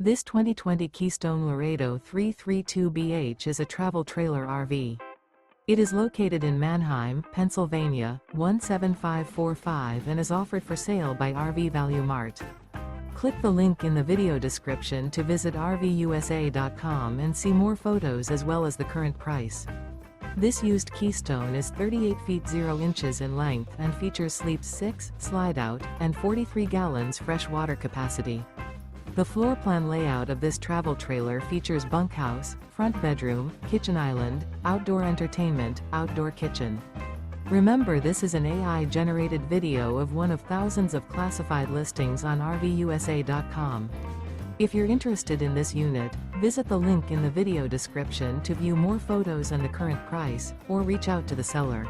This 2020 Keystone Laredo 332BH is a travel trailer RV. It is located in Manheim, Pennsylvania, 17545 and is offered for sale by RV Value Mart. Click the link in the video description to visit RVUSA.com and see more photos as well as the current price. This used Keystone is 38 feet 0 inches in length and features sleeps 6, slide-out, and 43 gallons fresh water capacity. The floor plan layout of this travel trailer features bunkhouse, front bedroom, kitchen island, outdoor entertainment, outdoor kitchen. Remember, this is an AI-generated video of one of thousands of classified listings on RVUSA.com. If you're interested in this unit, visit the link in the video description to view more photos and the current price, or reach out to the seller.